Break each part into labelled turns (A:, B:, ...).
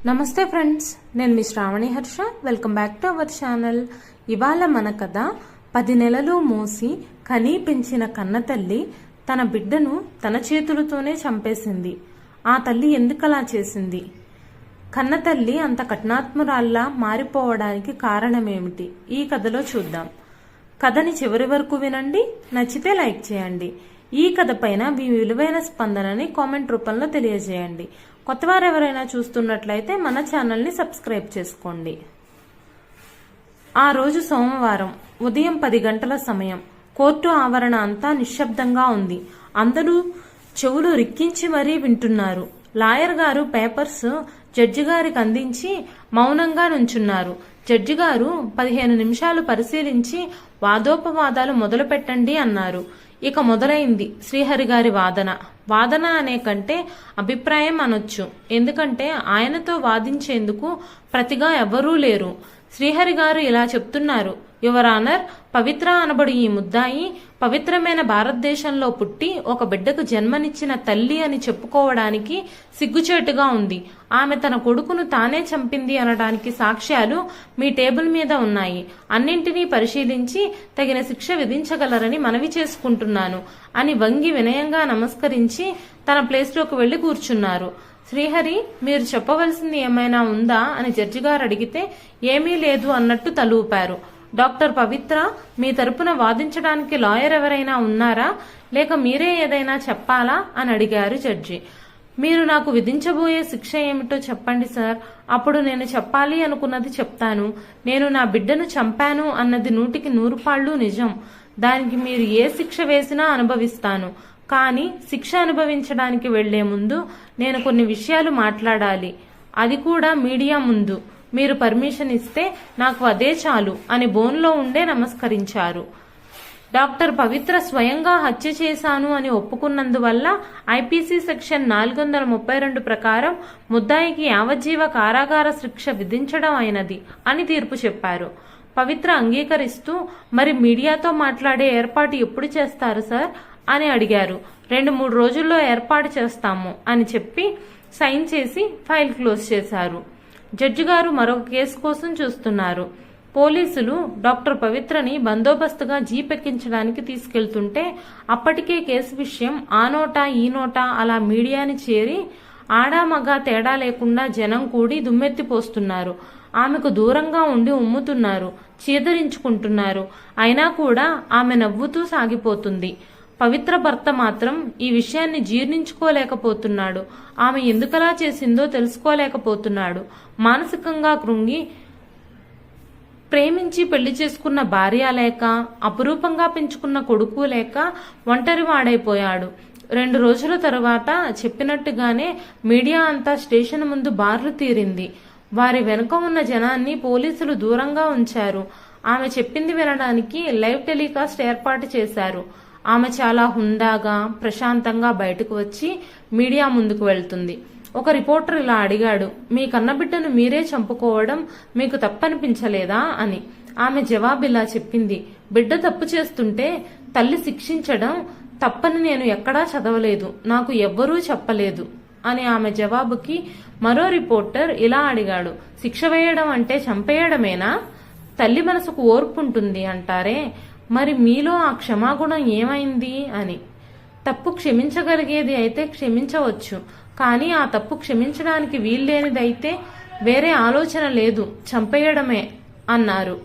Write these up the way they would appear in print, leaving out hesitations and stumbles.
A: నమస్తే ఫ్రెండ్స్, నేను మీ Shravani Harsha. Welcome back to our channel. ఇవాళ మన కథ 10 నెలలు మోసి కనీ పెంచిన కన్నతల్లి తన బిడ్డను తన చేతులతోనే చంపేసింది. ఆ తల్లి ఎందుకలా చేసింది? కన్నతల్లి అంత కఠినాత్మురాల్లా మారిపోవడానికి కారణమేమిటి? ఈ కథలో చూద్దాం. కథని చివరి వరకు వినండి. నచ్చితే లైక్ చేయండి. ఈ కథ పైన మీ విలువైన స్పందనని కామెంట్ రూపంలో తెలియజేయండి. కొత్తవారు ఎవరైనా చూస్తున్నట్లయితే మన ఛానల్ని సబ్స్క్రైబ్ చేసుకోండి. ఆ రోజు సోమవారం ఉదయం 10 గంటల సమయం. కోర్టు ఆవరణ అంతా నిశ్శబ్దంగా ఉంది. అందరూ చెవులు రిక్కించి మరీ వింటున్నారు. లాయర్ గారు పేపర్స్ జడ్జి గారికి అందించి మౌనంగా నుంచున్నారు. జడ్జి గారు 15 నిమిషాలు పరిశీలించి వాదోపవాదాలు మొదలు పెట్టండి అన్నారు. ఇక మొదలైంది శ్రీహరి గారి వాదన. వాదన అనే కంటే అభిప్రాయం అనొచ్చు. ఎందుకంటే ఆయనతో వాదించేందుకు ప్రతిగా ఎవ్వరూ లేరు. శ్రీహరి గారు ఇలా చెప్తున్నారు: యువర్ ఆనర్, పవిత్ర అనబడు ఈ ముద్దాయి పవిత్రమైన భారతదేశంలో పుట్టి ఒక బిడ్డకు జన్మనిచ్చిన తల్లి అని చెప్పుకోవడానికి సిగ్గుచేటుగా ఉంది. ఆమె తన కొడుకును తానే చంపింది అనడానికి సాక్ష్యాలు మీ టేబుల్ మీద ఉన్నాయి. అన్నింటినీ పరిశీలించి తగిన శిక్ష విధించగలరని మనవి చేసుకుంటున్నాను అని వంగి వినయంగా నమస్కరించి తన ప్లేస్లోకి వెళ్లి కూర్చున్నారు. శ్రీహరి, మీరు చెప్పవలసింది ఏమైనా ఉందా అని జడ్జి గారు అడిగితే ఏమీ లేదు అన్నట్టు తలూపారు. డాక్టర్ పవిత్ర, మీ తరపున వాదించడానికి లాయర్ ఎవరైనా ఉన్నారా, లేక మీరే ఏదైనా చెప్పాలా అని అడిగారు జడ్జి. మీరు నాకు విధించబోయే శిక్ష ఏమిటో చెప్పండి సార్. అప్పుడు నేను చెప్పాలి అనుకున్నది చెప్తాను. నేను నా బిడ్డను చంపాను అన్నది 100కి 100 పాళ్ళు నిజం. దానికి మీరు ఏ శిక్ష వేసినా అనుభవిస్తాను. కానీ శిక్ష అనుభవించడానికి వెళ్లే ముందు నేను కొన్ని విషయాలు మాట్లాడాలి, అది కూడా మీడియా ముందు. మీరు పర్మిషన్ ఇస్తే నాకు అదే చాలు అని బోన్లో ఉండే నమస్కరించారు. డాక్టర్ పవిత్ర స్వయంగా హత్య చేశాను అని ఒప్పుకున్నందువల్ల ఐపీసీ సెక్షన్ 432 ప్రకారం ముద్దాయికి యావజ్జీవ కారాగార శిక్ష విధించడం అయినది అని తీర్పు చెప్పారు. పవిత్ర అంగీకరిస్తూ, మరి మీడియాతో మాట్లాడే ఏర్పాటు ఎప్పుడు చేస్తారు సార్ అని అడిగారు. 2-3 రోజుల్లో ఏర్పాటు చేస్తాము అని చెప్పి సైన్ చేసి ఫైల్ క్లోజ్ చేశారు. జడ్జి గారు మరొక కేసు కోసం చూస్తున్నారు. పోలీసులు డాక్టర్ పవిత్రని బందోబస్తుగా జీప్ ఎక్కించడానికి తీసుకెళ్తుంటే అప్పటికే కేసు విషయం ఆ నోటా ఈ నోటా అలా మీడియాని చేరి ఆడా మగా తేడా లేకుండా జనం కూడి దుమ్మెత్తిపోస్తున్నారు. ఆమెకు దూరంగా ఉండి ఉమ్ముతున్నారు, చీదరించుకుంటున్నారు. అయినా కూడా ఆమె నవ్వుతూ సాగిపోతుంది. పవిత్ర భర్త మాత్రం ఈ విషయాన్ని జీర్ణించుకోలేకపోతున్నాడు. ఆమె ఎందుకలా చేసిందో తెలుసుకోలేకపోతున్నాడు. మానసికంగా కృంగి ప్రేమించి పెళ్లి చేసుకున్న భార్య లేక, అపురూపంగా పెంచుకున్న కొడుకు లేక ఒంటరి వాడైపోయాడు. 2 రోజుల తరువాత చెప్పినట్టుగానే మీడియా అంతా స్టేషన్ ముందు బార్లు తీరింది. వారి వెనుక ఉన్న జనాన్ని పోలీసులు దూరంగా ఉంచారు. ఆమె చెప్పింది వినడానికి లైవ్ టెలికాస్ట్ ఏర్పాటు చేశారు. ఆమె చాలా హుందాగా ప్రశాంతంగా బయటకు వచ్చి మీడియా ముందుకు వెళ్తుంది. ఒక రిపోర్టర్ ఇలా అడిగాడు: మీ కన్నబిడ్డను మీరే చంపుకోవడం మీకు తప్పనిపించలేదా అని. ఆమె జవాబు ఇలా చెప్పింది: బిడ్డ తప్పు చేస్తుంటే తల్లి శిక్షించడం తప్పని నేను ఎక్కడా చదవలేదు, నాకు ఎవ్వరూ చెప్పలేదు అని ఆమె జవాబుకి మరో రిపోర్టర్ ఇలా అడిగాడు: శిక్ష వేయడం అంటే చంపేయడమేనా? తల్లి మనసుకు ఓర్పు ఉంటుంది అంటారే, మరి మీలో ఆ క్షమాగుణం ఏమైంది అని. తప్పు క్షమించగలిగేది అయితే క్షమించవచ్చు, కానీ ఆ తప్పు క్షమించడానికి వీల్లేనిదైతే వేరే ఆలోచన లేదు, చంపేయడమే అన్నారు.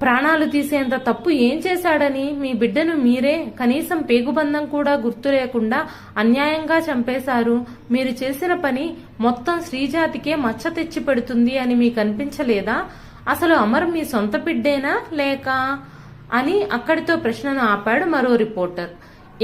A: ప్రాణాలు తీసేంత తప్పు ఏం చేశాడని మీ బిడ్డను మీరే కనీసం పేగుబంధం కూడా గుర్తు లేకుండా అన్యాయంగా చంపేశారు? మీరు చేసిన పని మొత్తం శ్రీజాతికే మచ్చ తెచ్చి పెడుతుంది అని మీకు అనిపించలేదా? అసలు అమర్ మీ సొంత బిడ్డేనా లేక అని అక్కడితో ప్రశ్నను ఆపాడు మరో రిపోర్టర్.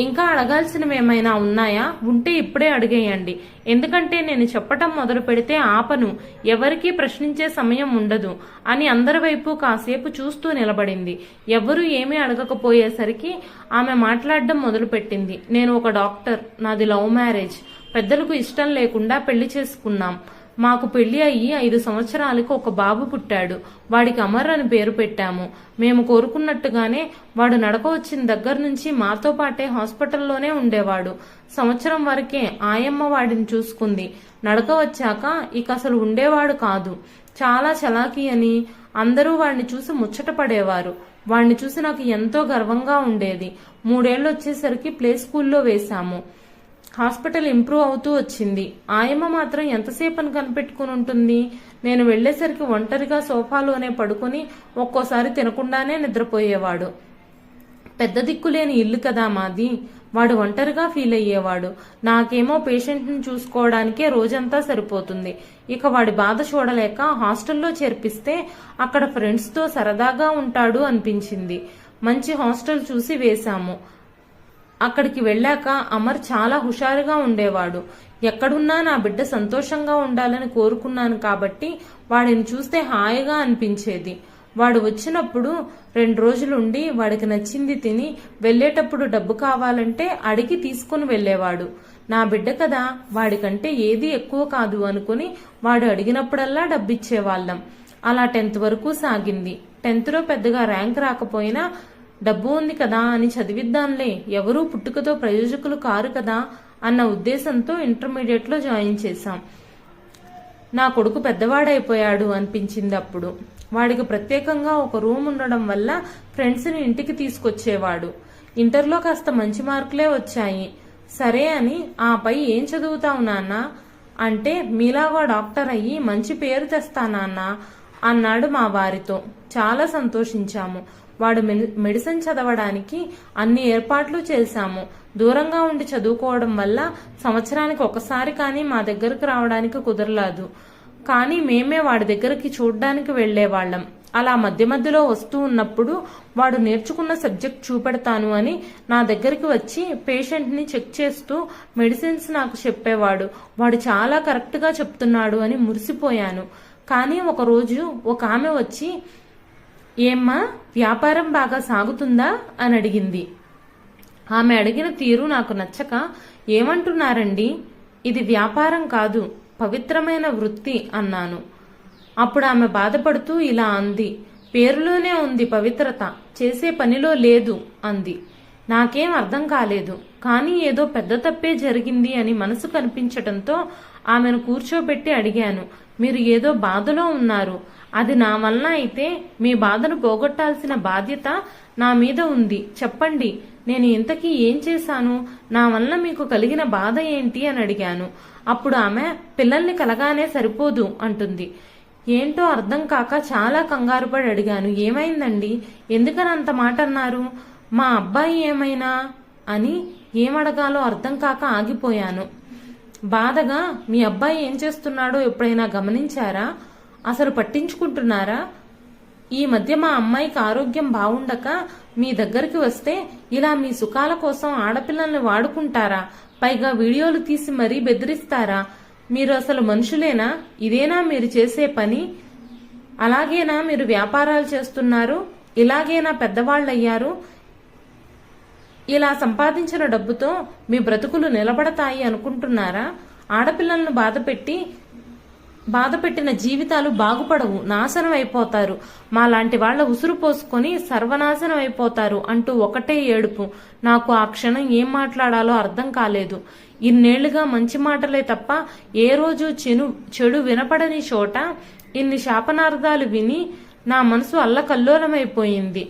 A: ఇంకా అడగాల్సినవి ఏమైనా ఉన్నాయా? ఉంటే ఇప్పుడే అడిగేయండి, ఎందుకంటే నేను చెప్పటం మొదలు పెడితే ఆపను, ఎవరికీ ప్రశ్నించే సమయం ఉండదు అని అందరి వైపు కాసేపు చూస్తూ నిలబడింది. ఎవ్వరూ ఏమీ అడగకపోయేసరికి ఆమె మాట్లాడడం మొదలుపెట్టింది. నేను ఒక డాక్టర్, నాది లవ్ మ్యారేజ్, పెద్దలకు ఇష్టం లేకుండా పెళ్లి చేసుకున్నాం. మాకు పెళ్లి అయ్యి 5 సంవత్సరాలకు ఒక బాబు పుట్టాడు. వాడికి అమర్ అని పేరు పెట్టాము. మేము కోరుకున్నట్టుగానే వాడు నడక వచ్చిన దగ్గర నుంచి మాతో పాటే హాస్పిటల్లోనే ఉండేవాడు. సంవత్సరం వరకే ఆయమ్మ వాడిని చూసుకుంది. నడక వచ్చాక ఇక అసలు ఉండేవాడు కాదు. చాలా చలాకీ అని అందరూ వాడిని చూసి ముచ్చట పడేవారు. వాడిని చూసి నాకు ఎంతో గర్వంగా ఉండేది. 3 ఏళ్ళు వచ్చేసరికి ప్లే స్కూల్లో వేశాము. హాస్పిటల్ ఇంప్రూవ్ అవుతూ వచ్చింది. ఆయమ్మ మాత్రం ఎంతసేపు అని కనిపెట్టుకుని ఉంటుంది. నేను వెళ్లేసరికి ఒంటరిగా సోఫాలోనే పడుకుని ఒక్కోసారి తినకుండానే నిద్రపోయేవాడు. పెద్ద దిక్కులేని ఇల్లు కదా మాది. వాడు ఒంటరిగా ఫీల్ అయ్యేవాడు. నాకేమో పేషెంట్ని చూసుకోవడానికే రోజంతా సరిపోతుంది. ఇక వాడి బాధ చూడలేక హాస్టల్లో చేర్పిస్తే అక్కడ ఫ్రెండ్స్తో సరదాగా ఉంటాడు అనిపించింది. మంచి హాస్టల్ చూసి వేశాము. అక్కడికి వెళ్ళాక అమర్ చాలా హుషారుగా ఉండేవాడు. ఎక్కడున్నా నా బిడ్డ సంతోషంగా ఉండాలని కోరుకున్నాను కాబట్టి వాడిని చూస్తే హాయిగా అనిపించేది. వాడు వచ్చినప్పుడు 2 రోజులుండి వాడికి నచ్చింది తిని వెళ్లేటప్పుడు డబ్బు కావాలంటే అడిగి తీసుకుని వెళ్లేవాడు. నా బిడ్డ కదా, వాడికంటే ఏది ఎక్కువ కాదు అనుకుని వాడు అడిగినప్పుడల్లా డబ్బిచ్చేవాళ్ళం. అలా 10th వరకు సాగింది. 10thలో పెద్దగా ర్యాంక్ రాకపోయినా డబ్బు ఉంది కదా అని చదివిద్దాంలే, ఎవరూ పుట్టుకతో ప్రయోజకులు కారు కదా అన్న ఉద్దేశంతో ఇంటర్మీడియట్లో జాయిన్ చేశాం. నా కొడుకు పెద్దవాడైపోయాడు అనిపించింది అప్పుడు. వాడికి ప్రత్యేకంగా ఒక రూమ్ ఉండడం వల్ల ఫ్రెండ్స్ని ఇంటికి తీసుకొచ్చేవాడు. ఇంటర్లో కాస్త మంచి మార్కులే వచ్చాయి. సరే అని ఆపై ఏం చదువుతావు నాన్న అంటే మీలాగా డాక్టర్ అయ్యి మంచి పేరు తెస్తా నాన్న అన్నాడు మా వారితో. చాలా సంతోషించాము. వాడు మెడిసిన్ చదవడానికి అన్ని ఏర్పాట్లు చేశాము. దూరంగా ఉండి చదువుకోవడం వల్ల సంవత్సరానికి ఒకసారి కానీ మా దగ్గరకు రావడానికి కుదరలేదు. కానీ మేమే వాడి దగ్గరికి చూడ్డానికి వెళ్లేవాళ్లం. అలా మధ్య మధ్యలో వస్తూ ఉన్నప్పుడు వాడు నేర్చుకున్న సబ్జెక్ట్ చూపెడతాను అని నా దగ్గరికి వచ్చి పేషెంట్ని చెక్ చేస్తూ మెడిసిన్స్ నాకు చెప్పేవాడు. వాడు చాలా కరెక్ట్గా చెప్తున్నాడు అని మురిసిపోయాను. కానీ ఒకరోజు ఒక ఆమె వచ్చి, ఏమ్మా వ్యాపారం బాగా సాగుతుందా అని అడిగింది. ఆమె అడిగిన తీరు నాకు నచ్చక, ఏమంటున్నారండి, ఇది వ్యాపారం కాదు, పవిత్రమైన వృత్తి అన్నాను. అప్పుడు ఆమె బాధపడుతూ ఇలా అంది, పేరులోనే ఉంది పవిత్రత, చేసే పనిలో లేదు అంది. నాకేం అర్థం కాలేదు. కానీ ఏదో పెద్ద తప్పే జరిగింది అని మనసు కనిపించటంతో ఆమెను కూర్చోబెట్టి అడిగాను, మీరు ఏదో బాధలో ఉన్నారు. అది నా వలన అయితే మీ బాధను పోగొట్టాల్సిన బాధ్యత నా మీద ఉంది. చెప్పండి, నేను ఇంతకీ ఏం చేశాను? నా వలన మీకు కలిగిన బాధ ఏంటి అని అడిగాను. అప్పుడు ఆమె, పిల్లల్ని కలగానే సరిపోదు అంటుంది. ఏంటో అర్థం కాక చాలా కంగారుపడి అడిగాను, ఏమైందండి, ఎందుకని అంత మాట అన్నారు? మా అబ్బాయి ఏమైనా అని ఏమడగాలో అర్థం కాక ఆగిపోయాను. బాధగా, మీ అబ్బాయి ఏం చేస్తున్నాడో ఎప్పుడైనా గమనించారా? అసలు పట్టించుకుంటున్నారా? ఈ మధ్య మా అమ్మాయికి ఆరోగ్యం బాగుండక మీ దగ్గరికి వస్తే ఇలా మీ సుఖాల కోసం ఆడపిల్లల్ని వాడుకుంటారా? పైగా వీడియోలు తీసి మరీ బెదిరిస్తారా? మీరు అసలు మనుషులేనా? ఇదేనా మీరు చేసే పని? అలాగేనా మీరు వ్యాపారాలు చేస్తున్నారు? ఇలాగేనా పెద్దవాళ్ళయ్యారు? ఇలా సంపాదించిన డబ్బుతో మీ బ్రతుకులు నిలబడతాయి అనుకుంటున్నారా? ఆడపిల్లలను బాధపెట్టిన జీవితాలు బాగుపడవు, నాశనం అయిపోతారు. మాలాంటి వాళ్ల ఉసురు పోసుకొని సర్వనాశనం అయిపోతారు అంటూ ఒకటే ఏడుపు. నాకు ఆ క్షణం ఏం మాట్లాడాలో అర్థం కాలేదు. ఇన్నేళ్లుగా మంచి మాటలే తప్ప ఏ రోజు చెడు వినపడని చోట ఇన్ని శాపనార్థాలు విని నా మనసు అల్లకల్లోలమైపోయింది.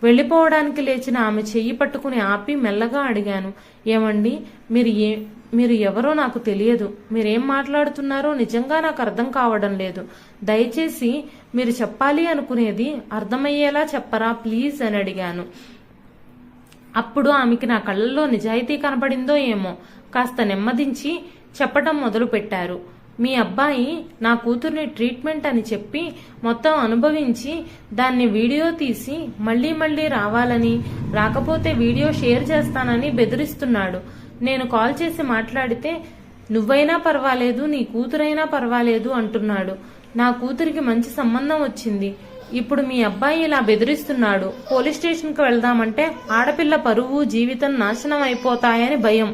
A: వెళ్లిపోవడానికి లేచిన ఆమె చెయ్యి పట్టుకుని ఆపి మెల్లగా అడిగాను, ఏమండి, మీరు ఎవరో నాకు తెలియదు. మీరేం మాట్లాడుతున్నారో నిజంగా నాకు అర్థం కావడం లేదు. దయచేసి మీరు చెప్పాలి అనుకునేది అర్థమయ్యేలా చెప్పరా ప్లీజ్ అని అడిగాను. అప్పుడు ఆమెకి నా కళ్ళల్లో నిజాయితీ కనపడిందో ఏమో కాస్త నెమ్మదించి చెప్పటం మొదలు పెట్టారు. మీ అబ్బాయి నా కూతుర్ని ట్రీట్మెంట్ అని చెప్పి మొత్తం అనుభవించి దాన్ని వీడియో తీసి మళ్లీ మళ్లీ రావాలని, రాకపోతే వీడియో షేర్ చేస్తానని బెదిరిస్తున్నాడు. నేను కాల్ చేసి మాట్లాడితే నువ్వైనా పర్వాలేదు, నీ కూతురైనా పర్వాలేదు అంటున్నాడు. నా కూతురికి మంచి సంబంధం వచ్చింది. ఇప్పుడు మీ అబ్బాయి ఇలా బెదిరిస్తున్నాడు. పోలీస్ స్టేషన్కి వెళ్దామంటే ఆడపిల్ల పరువు జీవితం నాశనం అయిపోతాయని భయం.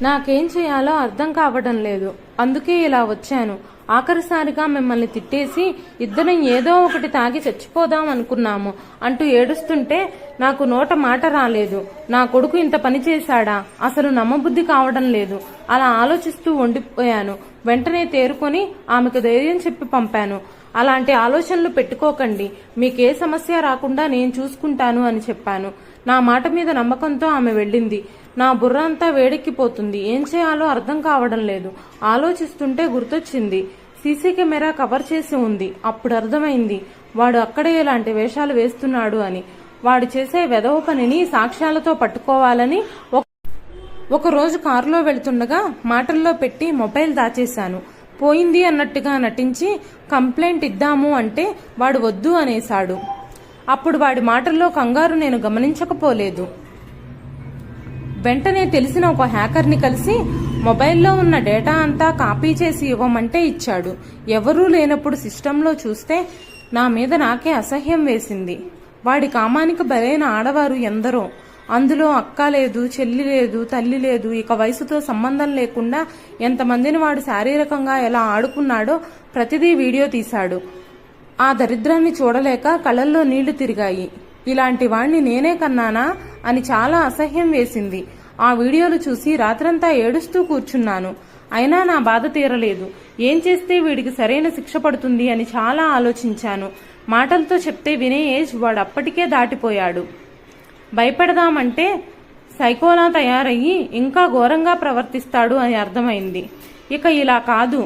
A: నాకేం చేయాలో అర్థం కావడం లేదు. అందుకే ఇలా వచ్చాను. ఆఖరిసారిగా మిమ్మల్ని తిట్టేసి ఇద్దరం ఏదో ఒకటి తాగి చచ్చిపోదాం అనుకున్నాము అంటూ ఏడుస్తుంటే నాకు నోట మాట రాలేదు. నా కొడుకు ఇంత పని చేశాడా? అసలు నమ్మబుద్ధి కావడం లేదు. అలా ఆలోచిస్తూ ఉండిపోయాను. వెంటనే తేరుకొని ఆమెకు ధైర్యం చెప్పి పంపాను. అలాంటి ఆలోచనలు పెట్టుకోకండి, మీకే సమస్య రాకుండా నేను చూసుకుంటాను అని చెప్పాను. నా మాట మీద నమ్మకంతో ఆమె వెళ్ళింది. నా బుర్ర అంతా వేడెక్కిపోతుంది. ఏం చేయాలో అర్థం కావడం లేదు. ఆలోచిస్తుంటే గుర్తొచ్చింది, సీసీ కెమెరా కవర్ చేసి ఉంది. అప్పుడు అర్థమైంది వాడు అక్కడే ఇలాంటి వేషాలు వేస్తున్నాడు అని. వాడు చేసే వెధవ పనిని సాక్ష్యాలతో పట్టుకోవాలని ఒకరోజు కారులో వెళ్తుండగా మాటల్లో పెట్టి మొబైల్ దాచేశాను. పోయింది అన్నట్టుగా నటించి కంప్లైంట్ ఇద్దాము అంటే వాడు వద్దు అనేశాడు. అప్పుడు వాడి మాటల్లో కంగారు నేను గమనించకపోలేదు. వెంటనే తెలిసిన ఒక హ్యాకర్ని కలిసి మొబైల్లో ఉన్న డేటా అంతా కాపీ చేసి ఇవ్వమంటే ఇచ్చాడు. ఎవరూ లేనప్పుడు సిస్టంలో చూస్తే నా మీద నాకే అసహ్యం వేసింది. వాడి కామానికి బలైన ఆడవారు ఎందరో. అందులో అక్క లేదు, చెల్లి లేదు, తల్లి లేదు. ఇక వయసుతో సంబంధం లేకుండా ఎంతమందిని వాడు శారీరకంగా ఎలా ఆడుకున్నాడో ప్రతిదీ వీడియో తీశాడు. ఆ దరిద్రాన్ని చూడలేక కళ్ళల్లో నీళ్లు తిరిగాయి. ఇలాంటి వాణ్ణి నేనే కన్నానా అని చాలా అసహ్యం వేసింది. ఆ వీడియోలు చూసి రాత్రంతా ఏడుస్తూ కూర్చున్నాను. అయినా నా బాధ తీరలేదు. ఏం చేస్తే వీడికి సరైన శిక్ష పడుతుంది అని చాలా ఆలోచించాను. మాటలతో చెప్తే వినే ఏజ్ వాడు అప్పటికే దాటిపోయాడు. భయపెడదామంటే సైకోలా తయారయ్యి ఇంకా ఘోరంగా ప్రవర్తిస్తాడు అని అర్థమైంది. ఇక ఇలా కాదు,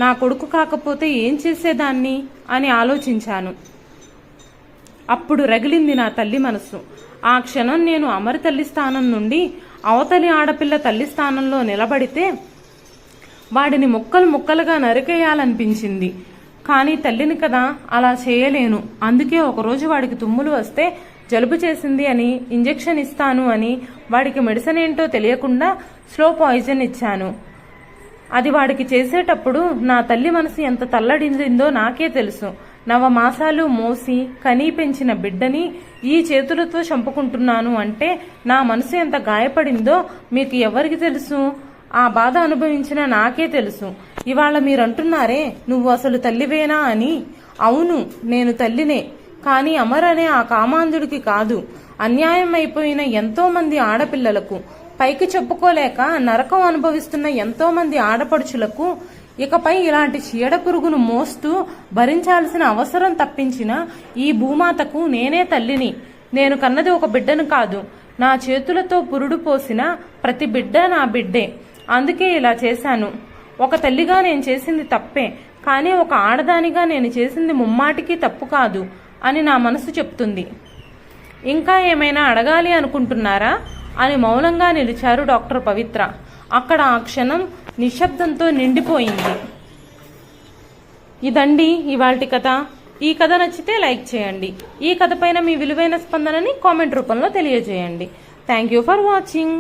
A: నా కొడుకు కాకపోతే ఏం చేసేదాన్ని అని ఆలోచించాను. అప్పుడు రగిలింది నా తల్లి మనసు. ఆ క్షణం నేను అమరి తల్లి స్థానం నుండి అవతలి ఆడపిల్ల తల్లి స్థానంలో నిలబడితే వాడిని ముక్కలు ముక్కలుగా నరికేయాలనిపించింది. కానీ తల్లిని కదా, అలా చేయలేను. అందుకే ఒకరోజు వాడికి తుమ్ములు వస్తే జలుబు చేసింది అని ఇంజెక్షన్ ఇస్తాను అని వాడికి మెడిసిన్ ఏంటో తెలియకుండా స్లో పాయిజన్ ఇచ్చాను. అది వాడికి చేసేటప్పుడు నా తల్లి మనసు ఎంత తల్లడిందో నాకే తెలుసు. నవమాసాలు మోసి కనీ పెంచిన బిడ్డని ఈ చేతులతో చంపుకుంటున్నాను అంటే నా మనసు ఎంత గాయపడిందో మీకు ఎవరికి తెలుసు? ఆ బాధ అనుభవించిన నాకే తెలుసు. ఇవాళ మీరంటున్నారే నువ్వు అసలు తల్లివేనా అని. అవును, నేను తల్లినే. కానీ అమర్ అనే ఆ కామాంధుడికి కాదు, అన్యాయం అయిపోయిన ఎంతో మంది ఆడపిల్లలకు, పైకి చెప్పుకోలేక నరకం అనుభవిస్తున్న ఎంతో మంది ఆడపడుచులకు ఇకపై ఇలాంటి చీడ పురుగును మోస్తూ భరించాల్సిన అవసరం తప్పించిన ఈ భూమాతకు నేనే తల్లిని. నేను కన్నది ఒక బిడ్డను కాదు, నా చేతులతో పురుడు పోసిన ప్రతి బిడ్డ నా బిడ్డే. అందుకే ఇలా చేశాను. ఒక తల్లిగా నేను చేసింది తప్పే, కానీ ఒక ఆడదానిగా నేను చేసింది ముమ్మాటికి తప్పు కాదు అని నా మనసు చెప్తుంది. ఇంకా ఏమైనా అడగాలి అనుకుంటున్నారా అని మౌనంగా నిలిచారు డాక్టర్ పవిత్ర. అక్కడ ఆ క్షణం నిశ్శబ్దంతో నిండిపోయింది. ఇదండి ఇవాల్టి కథ. ఈ కథ నచ్చితే లైక్ చేయండి. ఈ కథ పైన మీ విలువైన స్పందనని కామెంట్ రూపంలో తెలియజేయండి. Thank you for watching.